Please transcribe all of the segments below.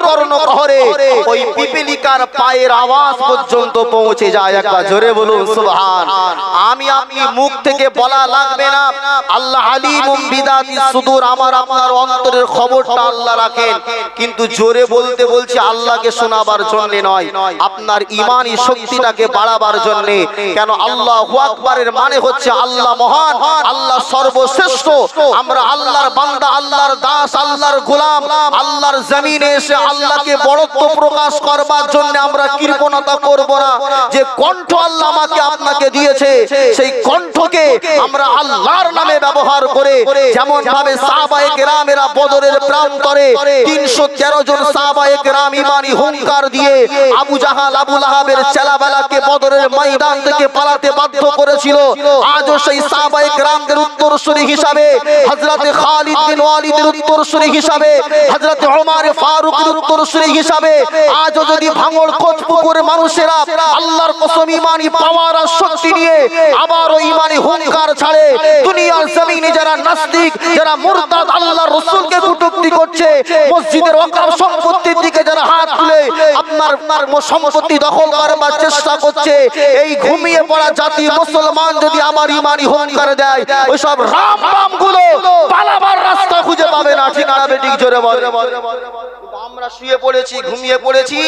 কর্ণকহরে ওই পিপীলিকার পায়ের আওয়াজ পর্যন্ত পৌঁছে যায়। একবার জোরে বলুন সুবহান। আমি আপনি মুখ থেকে বলা লাগবে না। আল্লাহ আলিমুম বিদাতিস সুদূর, আমার আপনার অন্তরের খবরটা আল্লাহ রাখেন। কিন্তু জোরে বলতে বলছি আল্লাহকে শোনাবার জন্য নয়, আপনার ঈমানি শক্তিটাকে বাড়াবার জন্য। কেন আল্লাহু আকবারের মানে হচ্ছে আল্লাহ মহান, আল্লাহ সর্বশ্রেষ্ঠ। আমরা আল্লাহর বান্দা, আল্লাহর দাস, আল্লাহর গোলাম। আল্লাহর জমিনে এসে আল্লাহকে বড়ত্ব প্রকাশ করবার জন্য আমরা কৃপণতা করব না। যে কণ্ঠ আল্লাহ আমাকে আপনাকে দিয়েছে, সেই কণ্ঠকে আমরা আল্লাহর নামে ব্যবহার করে, যেমন ভাবে সাহাবায়ে কেরামেরা বদরের প্রান্তরে 313 জন সাহাবায়ে কেরাম ঈমানি হুঙ্কার দিয়ে আবু জাহাল, আবু লাহাবের ছেলেবেলাকে বদরের ময়দান থেকে পালাতে বাধ্য করেছিল। আজও সেই সাহাবায়ে কেরামদের উত্তরসূরি হিসাবে হযরতে খালিদ বিন ওয়ালিদের উত্তরসূরি হিসাবে, হযরতে ওমর ফারুকের উত্তরসূরি হিসাবে আজও যদি ভাঙড় কোচপুকুরের মানুষেরা আল্লাহর কসম ঈমানি পাওয়ার আর শক্তি নিয়ে আবারও ঈমানি হুঙ্কার ছাড়ে, দুনিয়ার জমিনে যারা নাস্তিক, যারা মুরতাদ, আল্লাহর রাসূলকে কটূক্তি করছে, মসজিদের ওয়াকফ সম্পত্তির দিকে যারা হাত তুলে আপনার সম্পত্তি দখল করবার চেষ্টা করছে, এই ঘুমিয়ে পড়া জাতি মুসলমান যদি আমার ঈমানি হুঙ্কার দেয়, ওই সব রাম গুলো পালাবার রাস্তা খুঁজে পাবে না। ঠিক না বেঠিক? জোরে বল। আমরা শুয়ে পড়েছি, ঘুমিয়ে পড়েছি,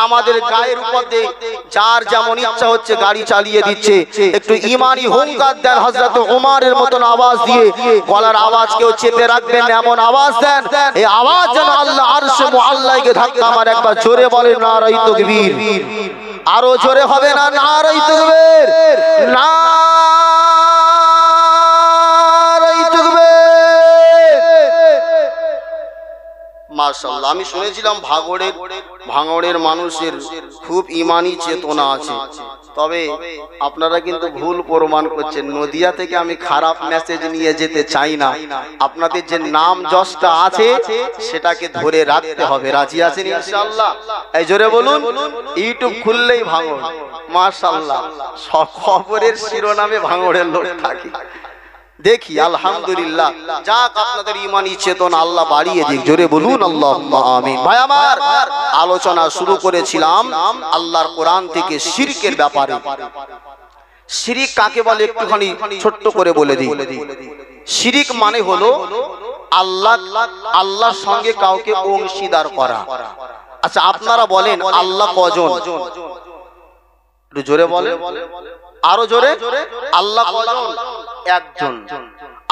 আমাদের গায়ের উপর দিয়ে যার যেমন ইচ্ছা হচ্ছে গাড়ি চালিয়ে দিচ্ছে। একটু ঈমানি হুঙ্কার দেন হযরত ওমরের মতন আওয়াজ দিয়ে, গলার আওয়াজ কেউ চেপে রাখবেন এমন আওয়াজ দেন, এই আওয়াজ যেন আল্লাহ আরশে মুআল্লাকে ধাক্কা মারে। একবার জোরে বলেন নারায়ে তাকবীর। আরো জোরে হবে না? নারায়ে তাকবীর, নারায়ে তাকবীর। মাশাআল্লাহ। আমি শুনেছিলাম ভাঙড়ের মানুষের খুব ঈমানি চেতনা আছে, তবে আপনারা কিন্তু ভুল প্রমাণ করছেন। নদিয়া থেকে আমি খারাপ মেসেজ নিয়ে যেতে চাই না। আপনাদের যে নাম যশটা আছে সেটাকে ধরে রাখতে হবে। রাজি আছেন ইনশাআল্লাহ? এই জোরে বলুন। ইউটিউব খুললেই ভাঙড়, মাশাআল্লাহ, সব খবরের শিরোনামে ভাঙড়ের লোক থাকে। দেখি আলহামদুলিল্লাহ, যাক আপনাদের ঈমানি চেতনা আল্লাহ বাড়িয়ে দিক। জোরে বলুন আল্লাহুম্মা আমিন। ভাই আমার, আলোচনা শুরু করেছিলাম আল্লাহর কোরআন থেকে শিরকের ব্যাপারে। শিরিক কাকে বলে একটুখানি ছোট্ট করে বলে দিই। শিরিক মানে হলো আল্লাহর সঙ্গে কাউকে অংশীদার করা। আচ্ছা আপনারা বলেন আল্লাহ কজন? একটু জোরে বলেন, আরো জোরে। আল্লাহ কজন? একজন।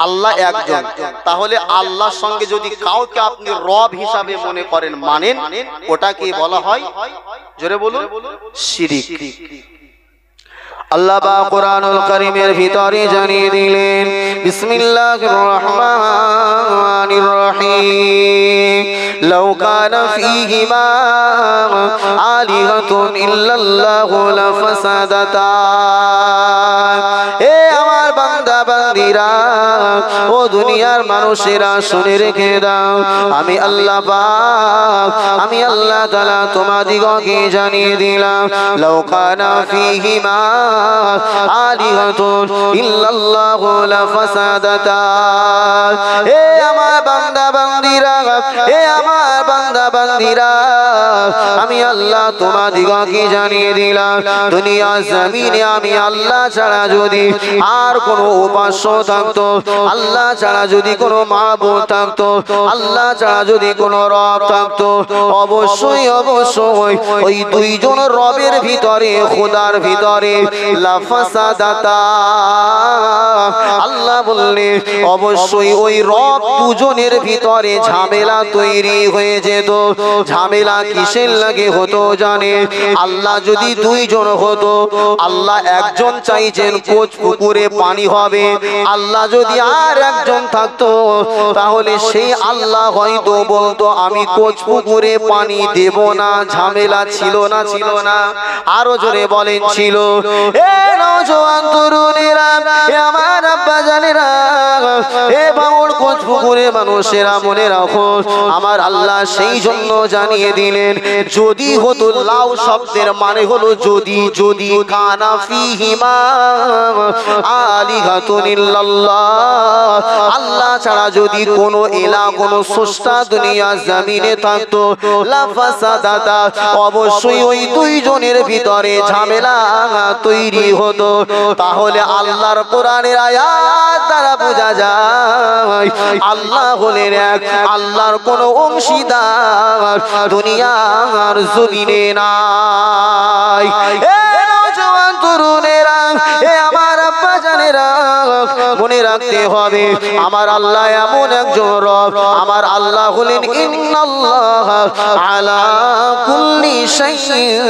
আল্লাহ একজন। তাহলে আল্লাহর সঙ্গে যদি কাউকে আপনি রব হিসাবে মনে করেন, মানেন, ওটাকে বলা হয়, জোরে বলুন, শিরিক। আল্লাহ বা কোরআনুল কারীমের ভিতরে জানিয়ে দিলেন, বিসমিল্লাহির রহমানির রহিম, লাউ কানা ফীহিমা আলিহাতুন ইল্লাল্লাহু লাফাসাদাতা। এ আমার বান্দা বান্দিরা, ও দুনিয়ার মানুষেরা শুনে রেখে দাও, আমি আল্লাহ পাক, আমি আল্লাহ তাআলা তোমাদিগকে জানিয়ে দিলাম, লাউ কানা ফীহিমা আলিহাতুন ইল্লাল্লাহু লাফাসাদাতা। হে আমার বান্দা বান্দিরা, হে আমার বান্দা বান্দিরা, আমি আল্লাহ তোমাদিগকে জানিয়ে দিলাম, দুনিয়া জমিনে আমি আল্লাহ ছাড়া যদি আর কোনো উপাস্য থাকতো, আল্লাহ ছাড়া যদি কোনো মাবুদ থাকতো, আল্লাহ ছাড়া যদি কোনো রব থাকতো, অবশ্যই অবশ্যই ওই দুইজন রবের ভিতরে, খোদার ভিতরে লাফাসাদাতা। আল্লাহ বললেন অবশ্যই ওই রব দুজনের ভিতরে ঝামেলা তৈরি হয়ে যেত। ঝামেলা কিসের লাগে হতো জানে? আল্লাহ যদি দুইজন হতো, আল্লাহ একজন চাইছেন কোচ পুকুরে পানি হবে, আল্লাহ যদি আর একজন থাকতো, তাহলে সেই আল্লাহ হয়তো বলতো আমি কোচ পুকুরে পানি দেব না। ঝামেলা ছিল না? ছিল না? আরো জোরে বলেন ছিল। নওজোয়ান তরুণেরা, এ আমার আব্বা জানেরা, এ বাউল কোচপুকুরে মানুষেরা মনে রাখো, আমার আল্লাহ সেই জন্য জানিয়ে দিলেন, যদি হতো, লাউ শব্দের মানে হলো যদি, যদি কানা ফিহিমা আলিহাতুন ইল্লাল্লাহ, আল্লাহ ছাড়া যদি কোনো ইলাহ, কোনো স্রষ্টা দুনিয়া জমিনে থাকতো, লাফাসাদাতা, অবশ্যই ওই দুইজনের ভিতরে ঝামেলা তৈরি হতো। তাহলে আল্লাহর কোরআনের আয়াত দ্বারা বোঝা যায় আল্লাহ হলেন এক, আল্লাহর কোনো অংশীদার দুনিয়ার জমিনে নাই। এ নওজোয়ান তরুণেরা, এ আমার আব্বা জানেরা, মনে রাখতে হবে আমার আল্লাহ এমন একজন রব, আমার আল্লাহ হলেন ইন্নাল্লাহ আলা কুল্লি শাইইন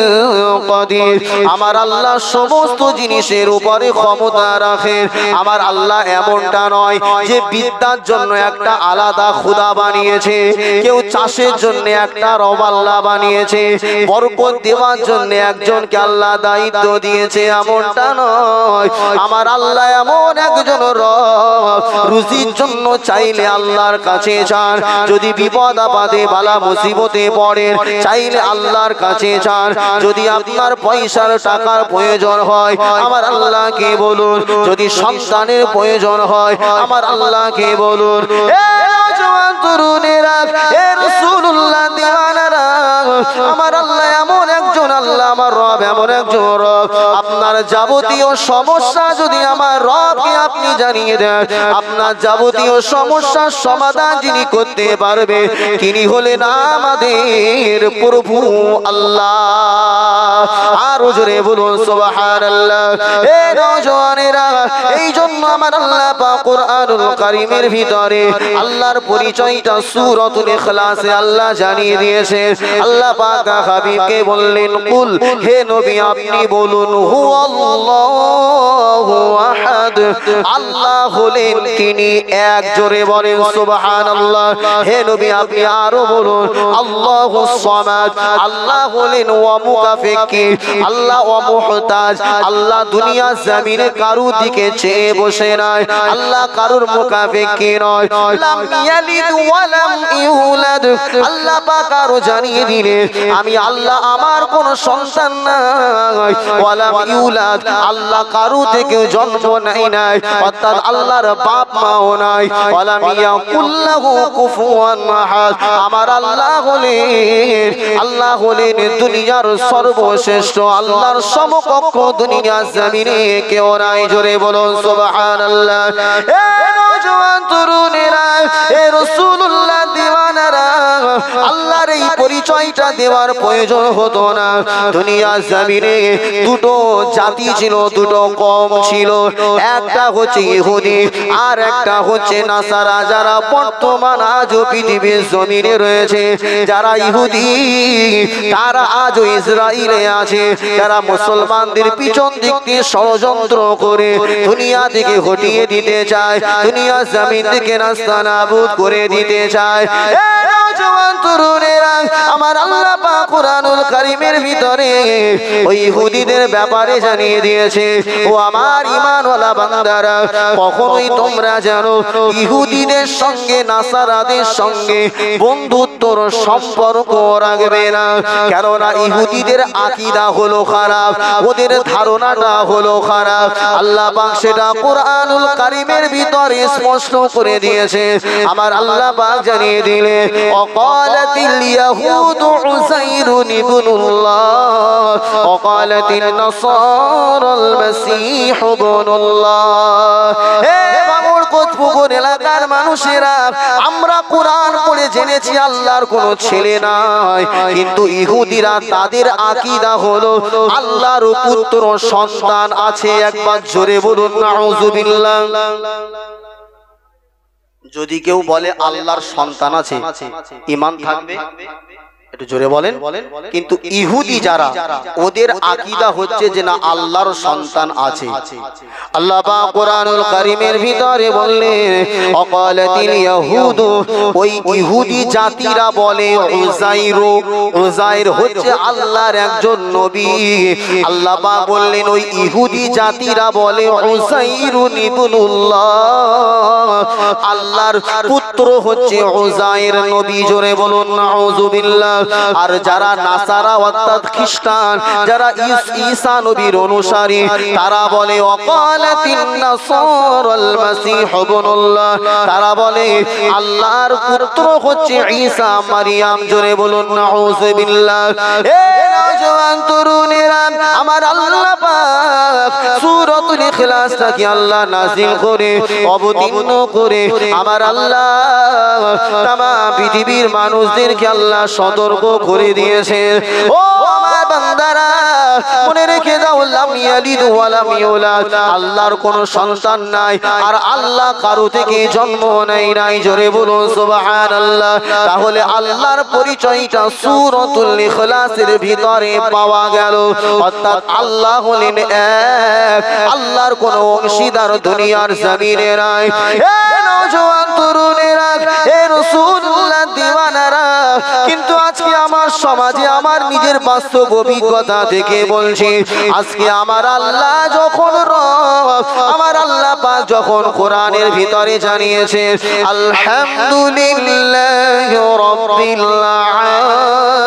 কাদির, আমার আল্লাহ সমস্ত জিনিসের উপরে ক্ষমতা রাখেন। আমার আল্লাহ এমনটা নয় যে বিদ্যার জন্য একটা আলাদা খোদা বানিয়েছে, কেউ চাষের জন্য একটা রব আল্লাহ বানিয়েছে, বরকত দেওয়ার জন্য একজনকে আল্লাহ দায়িত্ব দিয়েছে, এমনটা নয়। আমার আল্লাহ এমন একজন রব, রুজির জন্য চাইলে আল্লাহর কাছে চান, যদি বিপদ আপদে বালা মুসিবতে পড়েন চাইলে আল্লাহর কাছে চান, যদি আপনার পয়সার টাকার প্রয়োজন হয় আমার আল্লাহকে বলুন, যদি সন্তানের প্রয়োজন হয় আমার আল্লাহকে বলুন। এ নওজোয়ান তরুণেরা, এ রাসূলুল্লাহ দিওয়ানারা, আমার আল্লাহ এমন একজন আল্লাহ, আমার রব এমন একজন রব, আপনার যাবতীয় সমস্যা যদি আমার রবকে আপনি জানিয়ে দেন, আপনার যাবতীয় সমস্যার সমাধান যিনি করতে পারবে তিনি হলেন আমাদের প্রভু আল্লাহ। আরো জোরে বলুন সুবহানাল্লাহ। এ নওজোয়ানেরা, এই জন্য আমার আল্লাহ পাক কোরআনুল কারীমের ভিতরে আল্লাহর পরিচয়টা সূরাতুল ইখলাসে আল্লাহ জানিয়ে দিয়েছে। আল্লাহ পাক হাবিবকে বললেন, কুল, হে নবী আপনি বলুন, হুয়াল্লাহু আহাদ, আল্লাহ হলেন তিনি এক। জোরে বলেন সুবহানাল্লাহ। হে নবী আপনি আরো বলুন, আল্লাহুস সামাদ, আল্লাহ হলেন ওয়ামুকাফিকি, আল্লাহ ওয়ামুহতাজ, আল্লাহ দুনিয়া জমিনে কারুর দিকে চেয়ে বসে নাই, আল্লাহ কারুর মুকাফিকি নয়। লাম ইয়ালিদ ওয়া লাম ইউলাদ, আল্লাহ পাক আরো জানিয়ে দিলেন, আমি আল্লাহ আমার কোন সন্তান নাই, ওয়া লাম ইউলাদ, আল্লাহ কারু থেকে জন্ম নেয় নাই, অর্থাৎ আল্লাহর বাপ মাও নাই, ওয়া লাম ইয়াকুল্লাহু কুফুয়ান আহাদ, আমার আল্লাহ হলেন, আল্লাহ হলেন দুনিয়ার সর্বশ্রেষ্ঠ, আল্লাহর সমকক্ষ দুনিয়া জমিনে কেউ নাই। জোরে বলুন সুবহানাল্লাহ। এ নওজোয়ান তরুণেরা, এ রাসূলুল্লাহ দিওয়ানারা, আল্লাহর এই পরিচয়টা দেওয়ার প্রয়োজন হতো না। দুনিয়া জমিনে দুটো জাতি ছিল, দুটো কওম ছিল, একটা হচ্ছে ইহুদি আর একটা হচ্ছে নাসারা, যারা বর্তমান আজও পৃথিবীর জমিনে রয়েছে। যারা ইহুদি তারা আজও ইসরায়েলে আছে, যারা মুসলমানদের পিছন দিক দিয়ে ষড়যন্ত্র করে দুনিয়া থেকে হটিয়ে দিতে চায়, দুনিয়া জমিন থেকে নাস্তানাবুদ করে দিতে চায়। এ নওজোয়ান তরুণেরা, আমার আল্লাহ পাক কোরআনুল কারীমের ভিতরে ওই ইহুদিদের ব্যাপারে জানিয়ে দিয়েছে, ও আমার ঈমানওয়ালা বান্দারা, কখনোই তোমরা জানো ইহুদিদের সঙ্গে নাসারাদের সঙ্গে বন্ধুত্বর সম্পর্ক রাখবে না, কেননা ইহুদিদের আকীদা হলো খারাপ, ওদের ধারণাটা হলো খারাপ। আল্লাহ পাক সেটা কোরআনুল কারীমের ভিতরে স্পষ্ট করে দিয়েছে। আমার আল্লাহ পাক জানিয়ে দিলেন, ওয়াকালাতিল ইয়াহুদু উযাইরুন ইবনুল্লাহ ওয়াকালাতিন নাসারাল মাসীহ ইবনুল্লাহ। হে বামুর কোচপুকুর এলাকার মানুষেরা, আমরা কোরআন পড়ে জেনেছি আল্লাহর কোনো ছেলে নাই, কিন্তু ইহুদিরা তাদের আকীদা হলো আল্লাহর পুত্র সন্তান আছে। একবার জোরে বলুন নাউযুবিল্লাহ। যদি কেউ বলে আল্লাহর সন্তান আছে, ঈমান থাকবে? একটু জোরে বলেন। কিন্তু ইহুদি যারা, ওদের আকীদা হচ্ছে যে না আল্লাহর সন্তান আছে। আল্লাহ পাক কোরআনুল কারীমের ভিতরে বললেন অকালাতিল ইয়াহুদ, ওই ইহুদি জাতিরা বলে উযাইর হচ্ছে আল্লাহর একজন নবী। আল্লাহ পাক বললেন ওই ইহুদি জাতিরা বলে উযাইর ইবনুল্লাহ, আল্লাহর পুত্র হচ্ছে উযাইর নবী। জোরে বলুন নাউযুবিল্লাহ। আর যারা নাসারা অর্থাৎ খ্রিস্টান, যারা ঈসা নবীর অনুসারী, তারা বলে ওয়াকালাতিন নাসারাল মাসীহ ইবনুল্লাহ, তারা বলে আল্লাহর পুত্র হচ্ছে ঈসা মারিয়াম। জোরে বলুন নাউযুবিল্লাহ। এ নওজোয়ান তরুণেরা, আমার আল্লাহ পাক সূরাতুল ইখলাসটা কি আল্লাহ নাযিল করে অবতীর্ণ করে আমার আল্লাহ তামাম পৃথিবীর মানুষদেরকে আল্লাহ সতর্ক করে দিয়েছে। ও আমার বান্দারা, মনে রেখে দাও, লাম ইয়ালিদ ওয়া লাম ইউলাদ, আল্লাহর কোনো সন্তান নাই, আর আল্লাহ কারো থেকে জন্ম নেয় নাই। জোরে বলুন সুবহানাল্লাহ। তাহলে আল্লাহর পরিচয়টা সূরাতুল ইখলাসের ভিতরে পাওয়া গেল। অর্থাৎ আল্লাহ হলেন এক, আল্লাহর কোনো অংশীদার দুনিয়ার জমিনে নাই। হে নওজোয়ান তরুণেরা, হে রাসূলুল্লাহ দিওয়ানারা, কিন্তু আজকে আমার সমাজে, আমার নিজের বাস্তব অভিজ্ঞতা থেকে বলছি, আজকে আমার আল্লাহ যখন রব, আমার আল্লাহ পাক যখন কোরআনের ভিতরে জানিয়েছে আলহামদুলিল্লাহি রাব্বিল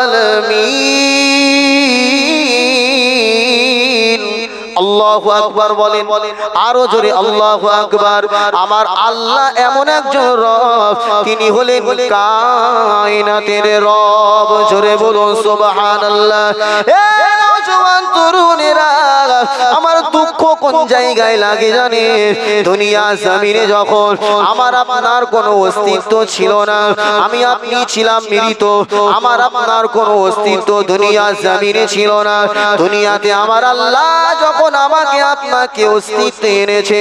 আলামিন। আল্লাহু আকবার বলেন, আরো জোরে আল্লাহু আকবার। আমার আল্লাহ এমন একজন রব, তিনি হলেন কায়নাতের রব। জোরে বলুন সুবহানাল্লাহ। এ নওজোয়ান তরুণেরা, আমার দুঃখ কোন জায়গায় লাগে জানেন? দুনিয়া জমিনে যখন আমার আপনার কোনো অস্তিত্ব ছিল না, আমি আপনি ছিলাম মৃত, আমার আপনার কোনো অস্তিত্ব দুনিয়া জমিনে ছিল না। দুনিয়াতে আমার আল্লাহ যখন আমাকে আপনাকে অস্তিত্বে এনেছে,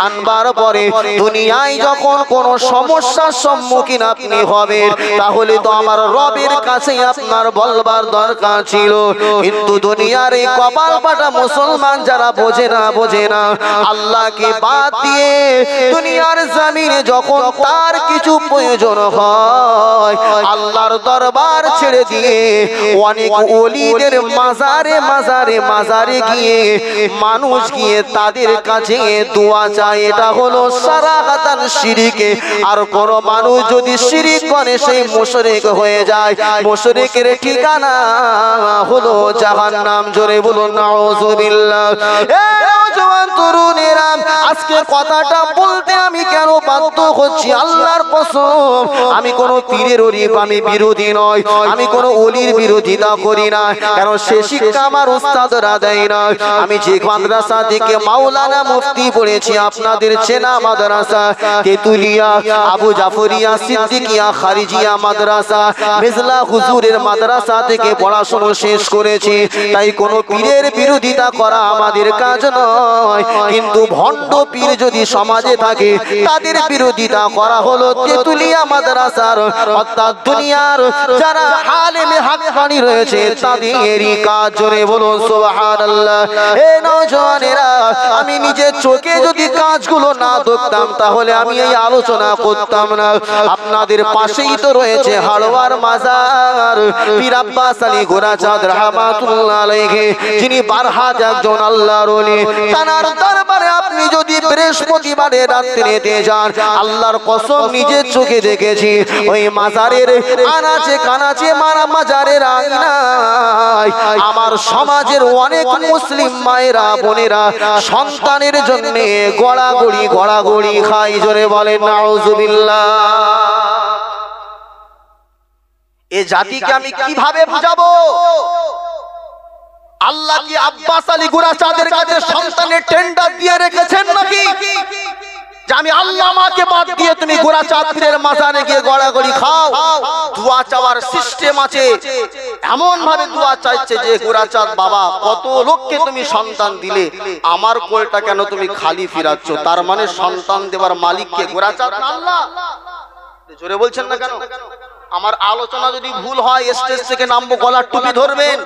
আনবার পরে দুনিয়ায় যখন কোনো সমস্যার সম্মুখীন আপনি হবেন, তাহলে তো আমার রবের কাছে আপনার বলবার দরকার ছিল। কিন্তু দুনিয়ার এই কপাল পাটা মুসলমান যারা বোঝে না, আল্লাহকে বাদ দিয়ে দুনিয়ার জমিনে যখন তার কিছু প্রয়োজন হয়, আল্লাহর দরবার ছেড়ে দিয়ে অনেক ওলিদের মাজারে গিয়ে মানুষ গিয়ে তাদের কাছে দোয়া চায়। এটা হলো সারাহাতান শিরকে। আর কোন মানুষ যদি শিরিক করে সেই মুশরিক হয়ে যায়। মুশরিকের ঠিকানা হলো জাহান্নাম। জোরে বলুন নাউযুবিল্লাহ। এ নওজোয়ান তরুণেরা, আজকে কথাটা বলতে আমি কেন বাধ্য হচ্ছি? আল্লাহর কসম, আমি কোন পীরের আমি বিরোধী নয়, আমি কোন ওলির বিরোধিতা করি না, কারণ সে শিক্ষা আমার উস্তাদরা দেয় না। আমি যে মাদ্রাসা থেকে মাওলানা মুফতি পড়েছি, আপনাদের চেনা মাদ্রাসা তেতুলিয়া, আবু জাফরিয়া সিদ্দিকিয়া খারিজিয়া মাদ্রাসা, মিজলা হুজুরের মাদ্রাসা থেকে পড়াশোনা শেষ করেছি। তাই কোন পীরের বিরোধিতা করা আমাদের কাজ নয়। কিন্তু ভণ্ড পীর যদি সমাজে থাকে, তাদের বিরোধিতা করা হলো তেতুলিয়া মাদ্রাসার অর্থাৎ দুনিয়ার যারা আলেমে হাক্কানি রয়েছে তাদেরই কাজ। জোরে বলুন সুবহানাল্লাহ। হে নওজওয়ানেরা, আমি নিজের চোখে যদি কাজগুলো না দেখতাম, তাহলে আমি এই আলোচনা করতাম না। আপনাদের পাশেই তো রয়েছে হাড়োয়ার মাজার, পীর আব্বাস আলী গোরাচাঁদ রাহমাতুল্লাহ আলাইহি, যিনি বারহাত একজন আল্লাহর ওলি। তার দরবারে আপনি যদি বৃহস্পতিবারে রাত্রিতে যান, আল্লাহর কসম নিজের চোখে দেখেছি, ওই মাজারের আনাচে কানাচে মাজারের আয়নায় আমার সমাজের অনেক মুসলিম মায়েরা বোনেরা সন্তানের জন্য গড়াগড়ি খাই। জোরে বলেন নাউযুবিল্লাহ। এ জাতিকে আমি কিভাবে বুঝাবো? আল্লাহ কি আব্বাস আলী গোরাচাঁদের কাছে সন্তানের টেন্ডার দিয়ে রেখেছেন নাকি যে আমি আল্লাহ মাকে বাদ দিয়ে তুমি গোরাচাঁদ পীরের মাজারে গিয়ে গড়াগড়ি খাও? দোয়া চাওয়ার সিস্টেম আছে, এমন ভাবে দোয়া চাইছে যে গোরাচাঁদ বাবা, কত লোককে তুমি সন্তান দিলে, আমার কোলটা কেন তুমি খালি ফিরাচ্ছ? তার মানে সন্তান দেওয়ার মালিক কে? গোরাচাঁদ না আল্লাহ? জোরে বলছেন না কেন? আমার আলোচনা যদি ভুল হয় স্টেজ থেকে নামবো, গলার টুপি ধরবেন।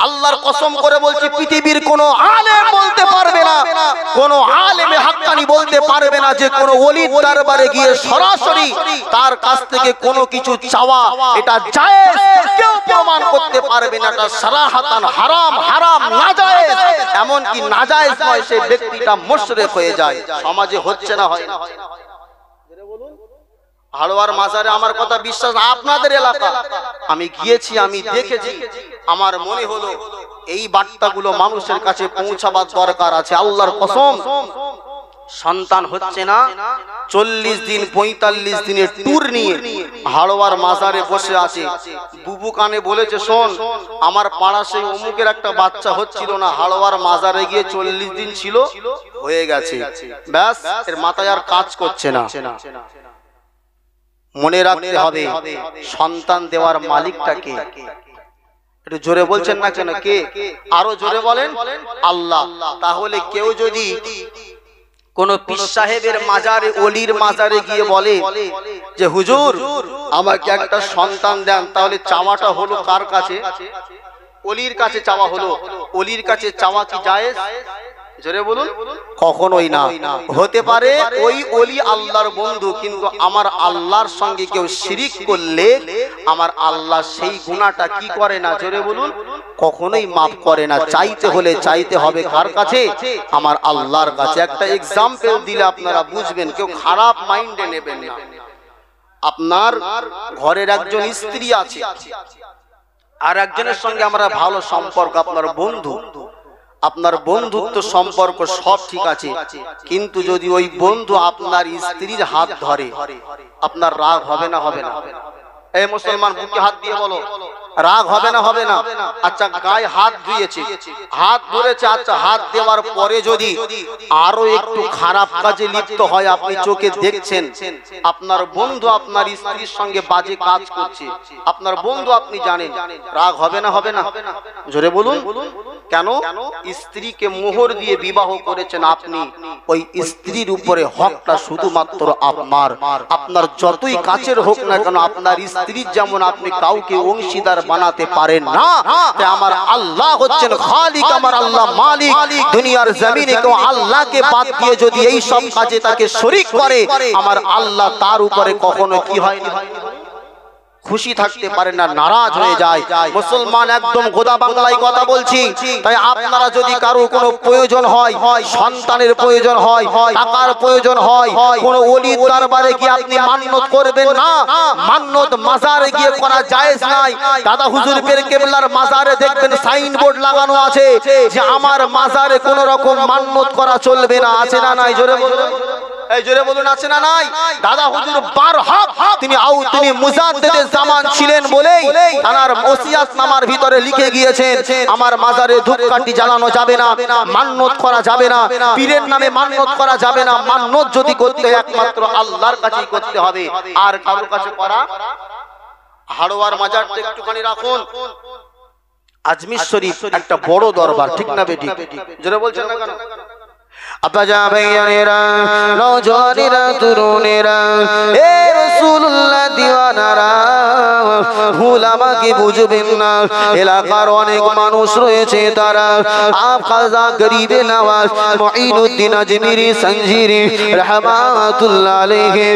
আল্লাহর কসম করে বলছি, পৃথিবীর কোনো আলেম বলতে পারবে না, কোনো আলেমে হাক্কানি বলতে পারবে না যে কোনো ওলির দরবারে গিয়ে সরাসরি তার কাছ থেকে কোনো কিছু চাওয়া এটা জায়েজ। কেউ প্রমাণ করতে পারবে না এটা সারাহাতান হারাম, হারাম নাজায়েজ। এমন কি নাজায়েজ নয়, সেই ব্যক্তিটা মুশরিক হয়ে যায়। সমাজে হচ্ছে না, হয় না? হাড়োয়ার মাজারে আমার কথা বিশ্বাস, আপনাদের এলাকা আমি গিয়েছি, আমি দেখেছি, আমার মনে হলো এই বার্তাগুলো মানুষের কাছে পৌঁছাবার দরকার আছে। আল্লাহর কসম, সন্তান হচ্ছে না, 40 দিন 45 দিনের ট্যুর নিয়ে হাড়োয়ার মাজারে বসে আছে। বুবু কানে বলেছে, শোন, আমার পাড়া সেই অমুকের একটা বাচ্চা হচ্ছিল না, হাড়োয়ার মাজারে গিয়ে 40 দিন ছিল, হয়ে গেছে, ব্যাস, এর মাথায় আর কাজ করছে না। মনে রাখতে হবে, সন্তান দেওয়ার মালিকটাকে। একটু জোরে বলছেন না কেন? কে? আরো জোরে বলেন, আল্লাহ। তাহলে কেউ যদি কোন পীর সাহেবের মাজারে, ওলির মাজারে গিয়ে বলে যে হুজুর আমাকে একটা সন্তান দেন, তাহলে চাওয়াটা হলো কার কাছে? ওলির কাছে চাওয়া হলো। ওলির কাছে চাওয়া কি জায়েজ? জোরে বলুন, কখনোই না। হতে পারে ওই ওলি আল্লাহর বন্ধু, কিন্তু আমার আল্লাহর সঙ্গে কেউ শিরিক করলে আমার আল্লাহ সেই গুনাহটা কি করে না? জোরে বলুন, কখনোই মাফ করে না। চাইতে হলে চাইতে হবে কার কাছে? আমার আল্লাহর কাছে। একটা এক্সাম্পল দিলে আপনারা বুঝবেন, কেউ খারাপ মাইন্ডে নেবেন না। আপনার ঘরের একজন স্ত্রী আছে, আর একজনের সঙ্গে আমরা ভালো সম্পর্ক, আপনার বন্ধু, আপনার বন্ধুত্ব সম্পর্ক সব ঠিক আছে, কিন্তু যদি ওই বন্ধু আপনার স্ত্রীর হাত ধরে, আপনার রাগ হবে না? হবে না? এই মুসলমান, বুকে হাত দিয়ে বলো, রাগ হবে না? হবে না? আচ্ছা, গায়ে হাত ধুয়েছে, হাত ধরেছে, আচ্ছা, হাত দেওয়ার পরে যদি আরো একটু খারাপ কাজে লিপ্ত হয়, আপনি চোখে দেখছেন আপনার বন্ধু আপনার স্ত্রীর সঙ্গে বাজে কাজ করছে, আপনার বন্ধু আপনি জানেন, রাগ হবে না? হবে না? জোরে বলুন। কেন? স্ত্রীকে মোহর দিয়ে বিবাহ করেছেন আপনি, ওই স্ত্রীর উপরে হকটা শুধুমাত্র আপনার। আপনার যতই কাছের হোক না কেন, আপনার স্ত্রীর যেমন আপনি কাউকে অংশীদার বানাতে পারেন না, তাই আমার আল্লাহ হচ্ছেন খালিক, আমার আল্লাহ মালিক। দুনিয়ার জমিনে কেউ আল্লাহকে বাদ দিয়ে যদি এই সব কাজে তাকে শরীক করে, আমার আল্লাহ তার উপরে কখনো কি হয় না, খুশি থাকতে পারে না, নারাজ হয়ে যায়। মুসলমান, একদম গোদা বাংলায় কথা বলছি। তাই আপনারা যদি কারো কোনো প্রয়োজন হয়, সন্তানের প্রয়োজন হয়, টাকার প্রয়োজন হয়, কোনো ওলির দরবারে গিয়ে আপনি মান্নত করবেন না। মান্নত মাজারে গিয়ে করা জায়েজ নাই। দাদা হুজুর পীর কেবলার মাজারে দেখবেন সাইনবোর্ড লাগানো আছে যে আমার মাজারে কোনো রকম মান্নত করা চলবে না। আছে না নাই? জোরে বলুন, এই জোরে বলুন, আছে না নাই? দাদা হুজুর বারহাক তিনি মুজাদ্দিদে জামান ছিলেন বলেই তার ওসিয়াতনামার ভিতরে লিখে গিয়েছেন, আমার মাজারে ধূপকাঠি জ্বালানো যাবে না, মান্নত করা যাবে না, পীরের নামে মান্নত করা যাবে না। মান্নত যদি করতে একমাত্র আল্লাহর কাছেই করতে হবে, আর কারোর কাছে করা। হাড়োয়ার মাজারটা একটুখানি রাখুন। আজমির শরীফ একটা বড় দরবার, ঠিক না বেটি? জোরে বলছেন না কেন? আব্বাজা ভাইয়ানেরা, নওজওয়ানেরা, তরুণেরা, এ রাসূলুল্লাহ দিওয়ানারা, ভুল আমাকে বুঝবেন না। এলাকার অনেক মানুষ রয়েছে, তারা আপ খাজা গরিবে নওয়াজ মুঈনুদ্দিন আজমিরি সঞ্জিরি রাহমাতুল্লাহ আলাইহি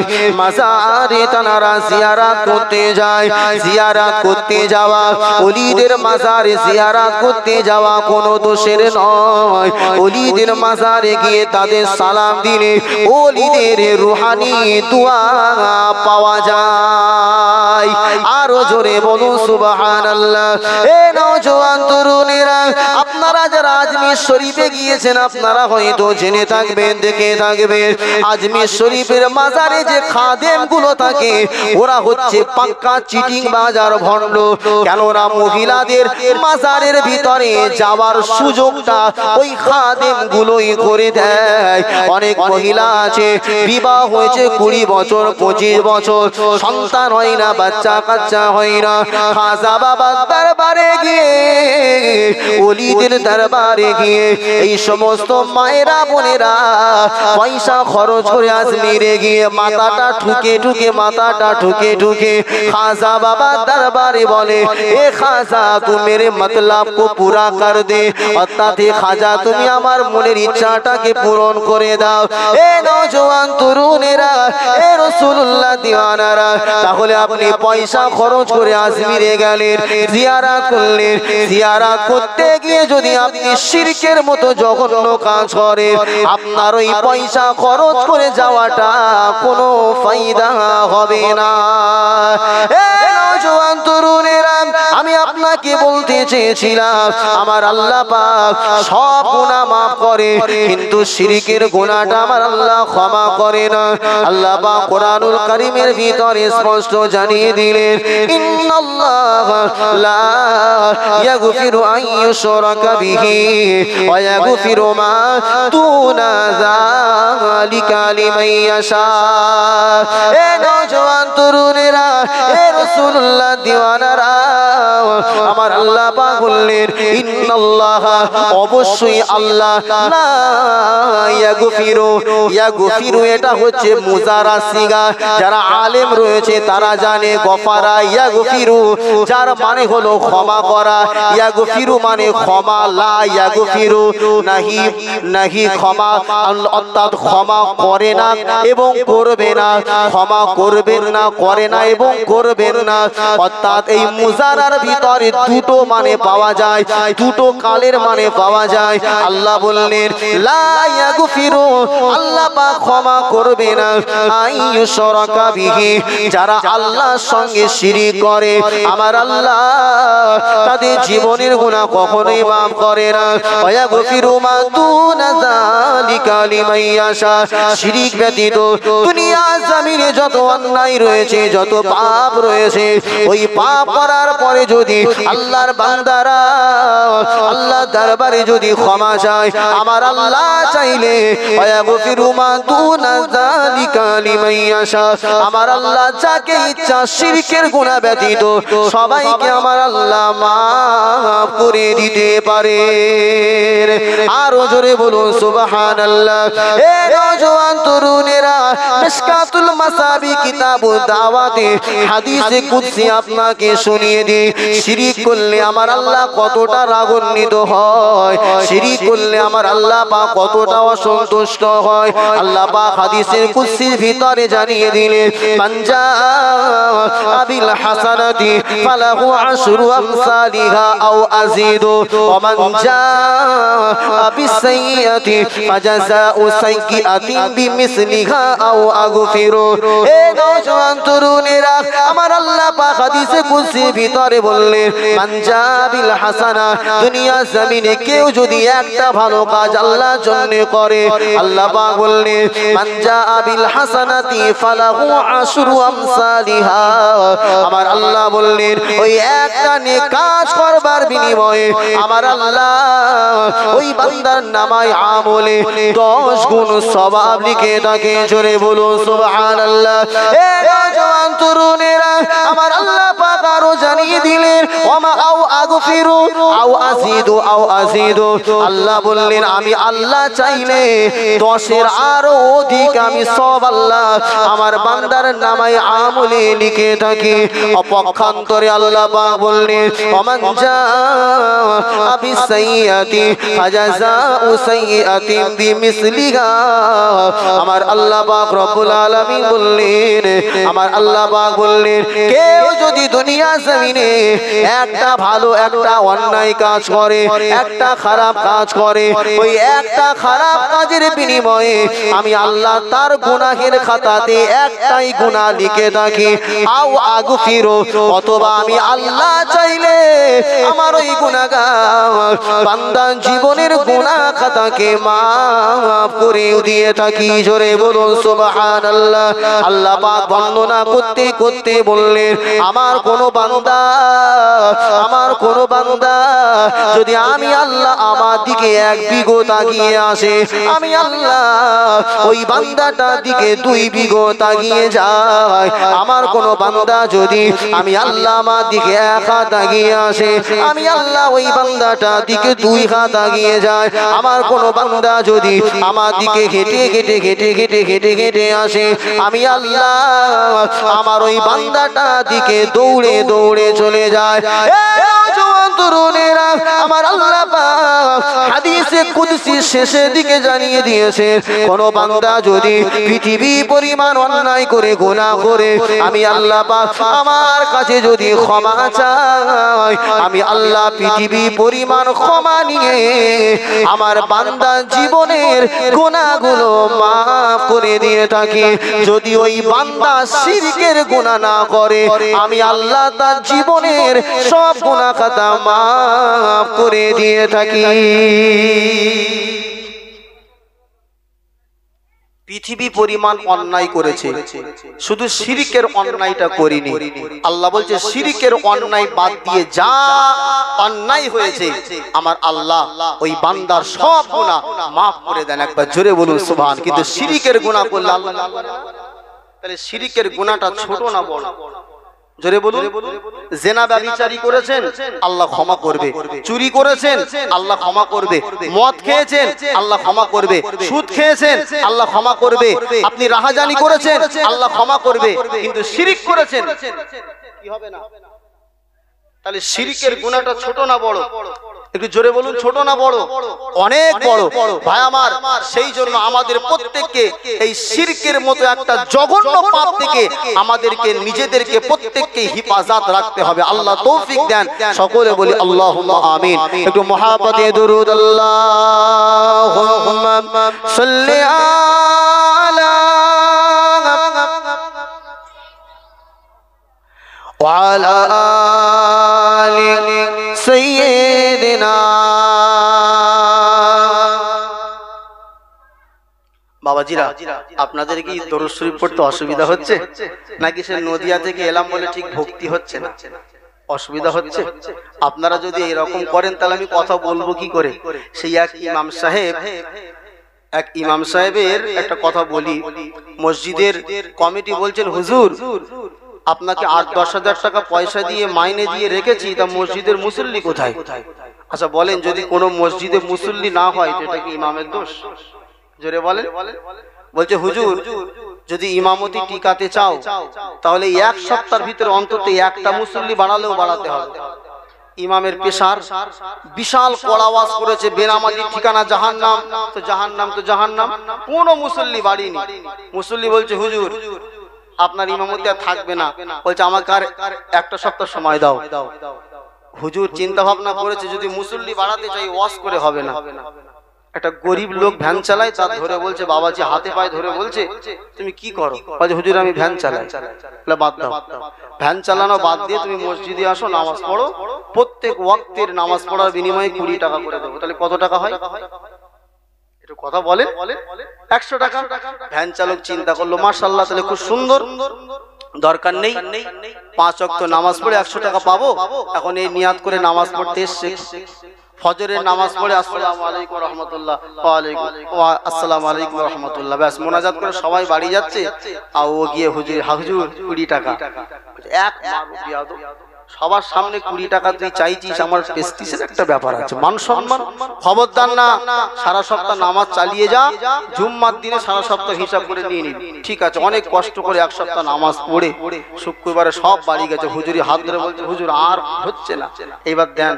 মাজারে তারা জিয়ারত করতে যায়। জিয়ারত করতে যাওয়া, ওলিদের মাজারে জিয়ারত করতে যাওয়া কোনো দোষের নয়। ওলিদের মাজারে গিয়ে তাদের সালাম দিলে ওলিদের রুহানি দোয়া পাওয়া যায়। আরো জোরে বলুন সুবহানাল্লাহ। এ নওজওয়ান তরুণেরা, আপনারা যারা আজমির শরীফে গিয়েছেন, আপনারা হয়তো জেনে থাকবেন, দেখে থাকবেন, আজমির শরীফের মাজারে যে খাদেম গুলো থাকে, ওরা হচ্ছে পাক্কা চিটিং বাজার ভণ্ড। কেননা মহিলাদের মাজারের ভিতরে যাওয়ার সুযোগটা ওই খাদেম গুলোই করে দেয়। অনেক মহিলা আছে, বিবাহ হয়েছে 20 বছর 25 বছর, সন্তান হয় না, বাচ্চা কাচ্চা হয় না। খাজা বাবার দরবারে গিয়ে, ওলিদের দরবারে গিয়ে এই সমস্ত মায়েরা বোনেরা পয়সা খরচ করে আজমিরে গিয়ে মাথাটা ঠুকে ঠুকে মাথাটা ঠুকে ঠুকে খাজা বাবার দরবারে বলে, এ খাজা তু মেরে मतलब को पूरा कर दे, অর্থাৎ খাজা তুমি আমার মনের ইচ্ছাটাকে পূরণ করে দাও। এ নওজোয়ান তরুণেরা, এ রাসূলুল্লাহ দিওয়ানারা, তাহলে আপনি পয়সা খরচ করে আজমিরে গেলেন, জিয়ারত করলেন, জিয়ারত করতে গিয়ে যদি আপনি শিরকের মতো জঘন্য কাজ করেন, আপনার ওই পয়সা খরচ করে যাওয়াটা কোনো ফায়দা হবে না। এ নওজোয়ান তরুণেরা, আমি আপনাকে বলতে চেয়েছিলাম আমার আল্লাহ পাক সব গুনাহ মাফ করে, কিন্তু শিরকের গুনাহটা আমার আল্লাহ ক্ষমা করে না। আল্লাহ পাক কোরআনুল কারীমের ভিতরে স্পষ্ট জানিয়ে দিলেন, ইন্নাল্লাহ লা ইয়াগফিরু আন ইউশরাকা বিহি ওয়া ইয়াগফিরু মা দুনা যালিকা লিমান ইয়াশা। এ নওজোয়ান তরুণেরা, এ রাসূলুল্লাহ দিওয়ানারা, আমার আল্লাহ পাক বললেন, ইন্নাল্লাহ অবশ্যই আল্লাহ লা ইয়াগফিরু, ইয়াগফিরু এটা হচ্ছে মুজারা সিগা, যারা আলেম রয়েছে তারা জানে গফারা ইয়াগফিরু যার মানে হলো ক্ষমা করা, ইয়াগফিরু মানে ক্ষমা, লা ইয়াগফিরু নাহি, নাহি ক্ষমা অর্থাৎ ক্ষমা করে না এবং করবে না, ক্ষমা করবেন না, করে না এবং করবেন না। অর্থাৎ এই মুজারার ভিতরে দুটো মানে পাওয়া যায়, দুটো কালের মানে পাওয়া যায়। আল্লাহ বললেন লা ইয়াগফিরু, আল্লাহ পাক ক্ষমা করবে না, আইয়ুশরাকা বিহি যারা আল্লাহর সঙ্গে শিরিক করে, আমার আল্লাহ তাদের জীবনের গুনাহ কখনোই মাফ করে না। ওয়া ইয়াগফিরু মা দুনা যালিকা লিমান ইয়াশা, শিরিক ব্যতীত দুনিয়া জমিনে যত অন্যায় রয়েছে, যত পাপ রয়েছে, ওই পাপ করার পরে যদি আল্লাহর বান্দারা আল্লাহ দরবারে যদি ক্ষমা চায়, আমার আল্লাহ চাইলে ওয়াগফিরু মা দুনা যালিকা লিমান ইয়াশা, আমার আল্লাহ যাকে ইচ্ছা শিরকের গুনাহ ব্যতীত সবাইকে আমার আল্লাহ মাফ করে দিতে পারে। আরো জোরে বলুন সুবহানাল্লাহ। এ নওজোয়ান তরুণেরা, মিশকাতুল মাসাবি কিতাবুদ দাওয়াতে হাদিসে কুদসি আপনাকে শুনিয়ে দিই, শিরিক করলে আমার আল্লাহ কতটা রাগান্বিত হয়, শিরিক করলে আমার আল্লাহ পাক কতটা অসন্তুষ্ট হয়। আল্লাহ পাক হাদিসের কুদসির ভিতরে জানিয়ে দিলেন, মানজা আবিল হাসানাতি ফালাহু আশরু আমসালিহা আও আযীদু ওয়া মানজা আবিস সাইয়্যাতি ফাজাযাউ সাইয়্যাতিন বিমিসলিহা আও আগফিরু। এ নওজোয়ান তরুণেরা, আমার আল্লাহ পাক হাদিসে কুদসির ভিতরে বললেন, মানজা বিল হাসানা, দুনিয়া জমিনে কেউ যদি একটা ভালো কাজ আল্লাহর জন্য করে, আল্লাহ পাক বললেন মানজা বিল হাসানাতি ফালাহু আশরু আমসালিহা, আমার আল্লাহ বললেন ওই একটা নেক কাজ করবার বিনিময়ে আমার আল্লাহ ওই বান্দার নামায় আমলে 10 গুণ সওয়াব লিখে থাকে। জোরে বলুন সুবহানাল্লাহ। এ নওজোয়ান তরুণেরা, আমার আল্লাহ পাক আরো জানিয়ে দিলেন, ওমা আও আগফিরু আও আযীদু আও আযীদু, আল্লাহ বললেন আমি আল্লাহ চাইলে 10-এর আরো অধিক আমি সব আল্লাহ আমার বান্দার নামায় আমলে লিখে থাকি। অপক্ষান্তরে আল্লাহ পাক বললেন, ওমান জাআ বিসাইয়্যাতি ফাজাযাউ সাইয়্যাতিন বিমিসলিহা, আমার আল্লাহ পাক রব্বুল আলামিন বললেন, আমার আল্লাহ পাক বললেন কেউ যদি দুনিয়া জমিনে একটা ভালো একটা অন্যায় কাজ করে, একটা খারাপ কাজ করে, ওই একটা খারাপ কাজের বিনিময়ে আমি আল্লাহ তার গুনাহের খাতাতে একটাই গুনাহ লিখে থাকি, আও আগফিরু, অথবা আমি আল্লাহ চাইলে আমার ওই গুনাহগার বান্দার জীবনের গুনাহ খাতাকে মাফ করে দিয়ে থাকি। জোরে বলুন সুবহানাল্লাহ। আল্লাহ পাক বর্ণনা করতে করতে বললেন, আমার কোন বান্দা আমার আমার কোন বান্দা যদি আমি আল্লাহ আমার দিকে এক বিঘো তাকিয়ে আসে, আমি আল্লাহ ওই বান্দাটার দিকে 2 বিঘো তাকিয়ে যায়। আমার কোন বান্দা যদি আমি আল্লাহ আমার দিকে 1 হাত তাকিয়ে আসে, আমি আল্লাহ ওই বান্দাটার দিকে 2 হাত তাকিয়ে যায়। আমার কোন বান্দা যদি আমার দিকে হেঁটে হেঁটে হেঁটে হেঁটে হেঁটে হেঁটে আসে, আমি আল্লাহ আমার ওই বান্দাটার দিকে দৌড়ে দৌড়ে চলে যায়। তরুণেরা, আমার আল্লাহ পাক হাদিসে কুদসি শেষের দিকে জানিয়ে দিয়েছে, কোন বান্দা যদি পৃথিবী পরিমাণ অন্যায় করে গুনাহ করে আমি আল্লাহ পাক আমার কাছে যদি ক্ষমা চায়, আমি আল্লাহ পৃথিবী পরিমাণ ক্ষমা নিয়ে আমার বান্দার জীবনের গুনাহগুলো মাফ করে দিয়ে থাকি। যদি ওই বান্দা শিরকের গুনাহ না করে, আমি আল্লাহ তার জীবনের সব গুনাহ খাতা মাফ করে দিয়ে থাকি। পৃথিবী পরিমাণ অন্যায় করেছে, শুধু শিরকের অন্যায়টা করিনি। আল্লাহ বলছে শিরকের অন্যায় বাদ দিয়ে যা অন্যায় হয়েছে আমার আল্লাহ ওই বান্দার সব গুনাহ মাফ করে দেন। একবার জোরে বলুন সুবহান। কিন্তু শিরকের গুনাহ করলে আল্লাহ, তাহলে শিরকের গুনাহটা ছোট না বড়? জোরে বলুন। জিনা ব্যভিচারী করেছেন, আল্লাহ ক্ষমা করবে। চুরি করেছেন, আল্লাহ ক্ষমা করবে। মদ খেয়েছেন, আল্লাহ ক্ষমা করবে। সুদ খেয়েছেন, আল্লাহ ক্ষমা করবে। আপনি রাহাজানি করেছেন, আল্লাহ ক্ষমা করবে। কিন্তু শিরক করেছেন, কি হবে না? তাহলে শিরকের গুনাহটা ছোট না বড়? একটু জোরে বলুন, ছোট না বড়? অনেক বড় ভাই আমার। সেই জন্য আমাদের প্রত্যেককে এই শিরকের মতো একটা জঘন্য পাপ থেকে আমাদেরকে নিজেদেরকে প্রত্যেককে হিফাজত রাখতে হবে। আল্লাহ তৌফিক দেন। সকলে বলি আল্লাহুম্মা আমিন। একটু মুহাব্বতে দুরূদ আল্লাহুম্মা সাল্লি আলা ওয়া আলা আলি সাইয়্যিদিনা। বাবাজিরা, আপনাদের কি দরুদ শরীফ পড়তে অসুবিধা হচ্ছে নাকি সে নদিয়া থেকে এলাম বলে ঠিক ভক্তি হচ্ছে না? অসুবিধা হচ্ছে? আপনারা যদি এরকম করেন তাহলে আমি কথা বলবো কি করে? সেই এক ইমাম সাহেবের একটা কথা বলি। মসজিদের কমিটি বলছেন, হুজুর আপনাকে 8-10 হাজার টাকা পয়সা দিয়ে মাইনে দিয়ে রেখেছি, তা মসজিদের মুসল্লি কোথায়? আচ্ছা বলেন, যদি কোনো মসজিদে মুসল্লি না হয় তো এটা কি ইমামের দোষ? জোরে বলেন। বলছে হুজুর যদি ইমামতি টিকাতে চাও তাহলে 1 সপ্তাহের ভিতরে অন্তত একটা মুসল্লি বাড়ালেও বাড়াতে হবে। ইমামের পেশার বিশাল কড়াওয়াজ করেছে, বেনামাজি ঠিকানা জাহান্নাম, তো জাহান্নাম তো জাহান্নাম। কোনো মুসল্লি বাড়িনি। মুসল্লি বলছে হুজুর আপনার ইমামতি আর থাকবে না। বলছে আমাকে আর 1 সপ্তাহ সময় দাও। হুজুর চিন্তা ভাবনা করেছে, যদি মুসল্লি বাড়াতে চাই ওয়াজ করে হবে না। একটা গরিব লোক ভ্যান চালায়, তার ধরে বলছে বাবাজি হাতে পায়ে ধরে বলছে তুমি কি করো? বলছে হুজুর আমি ভ্যান চালাই। বাদ দাও, ভ্যান চালানো বাদ দিয়ে তুমি মসজিদে আসো, নামাজ পড়ো। প্রত্যেক ওয়াক্তের নামাজ পড়ার বিনিময়ে 20 টাকা করে দেবো। তাহলে কত টাকা হয়? একটু কথা বলেন। 100 টাকা। ভ্যান চালক চিন্তা করলো মাশাআল্লাহ তাহলে খুব সুন্দর, দরকার নেই 5 ওয়াক্ত নামাজ পড়ে 100 টাকা পাবো। এখন এই নিয়াত করে নামাজ পড়তে এসছে। ফজরের নামাজ পড়ে আসসালামু আলাইকুম ওয়া রাহমাতুল্লাহ, ওয়া আলাইকুম আসসালামু আলাইকুম ওয়া রাহমাতুল্লাহ, ব্যাস মোনাজাত করে সবাই বাড়ি যাচ্ছে। আর ও গিয়ে হুজুর 20 টাকা। এক বিয়াদব, সবার সামনে 20 টাকা তুই চাইছিস, আমার প্রেস্টিজের একটা ব্যাপার আছে, মান সম্মান। খবরদার না, সারা সপ্তাহ নামাজ চালিয়ে যা, জুম্মার দিনে সারা সপ্তাহ হিসাব করে নিয়ে নিবি। ঠিক আছে, অনেক কষ্ট করে 1 সপ্তাহ নামাজ পড়ে শুক্রবারে সব বাড়ি গেছে। হুজুরি হাত ধরে বলছে হুজুর আর হচ্ছে না, এবার দেন।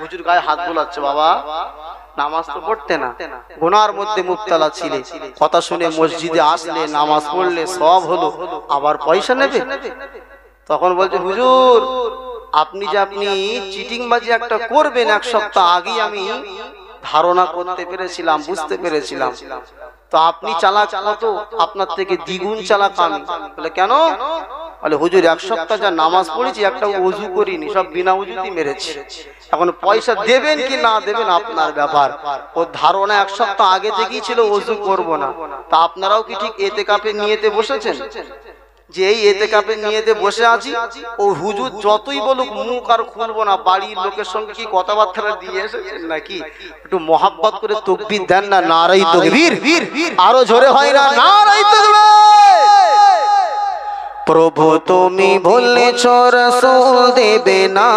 হুজুর গায়ে হাত বোলাচ্ছে, বাবা নামাজ তো পড়তে না, গুনার মধ্যে মুবতালা ছিলে, কথা শুনে মসজিদে আসলে নামাজ পড়লে সব হলো, আবার পয়সা নেবে? তখন বলছে হুজুর আপনি চিটিংবাজি একটা করবেন 1 সপ্তাহ আগেই আমি ধারণা করতে পেরেছিলাম, বুঝতে পেরেছিলাম। তো আপনি চালাক কত, আপনার থেকে দ্বিগুণ চালাক আমি। বলে কেন? বলে হুজুর 1 সপ্তাহ যা নামাজ পড়েছি একটা ওযু করিনি, সব বিনা ওযুতেই মেরেছি। এখন পয়সা দেবেন কি না দেবেন আপনার ব্যাপার। ও ধারণা 1 সপ্তাহ আগে থেকেই ছিল ওযু করব না। তা আপনারাও কি ঠিক ইতিকাফের নিয়তে বসেছেন? যে এই এতেকাপে নিয়েতে বসে আছি, ও হুজুর যতই বলুক মুখ আর খুলবো না, বাড়ির লোকের সঙ্গে কি কথাবার্তা দিয়ে এসেছেন নাকি, একটু মহাব্বত করে তাকবীর দেন না, নারাই তাকবীর, আরো জোরে হয় না, নারাই তাকবীর। প্রভু তুমি বলেছ রাসূল দেবে না,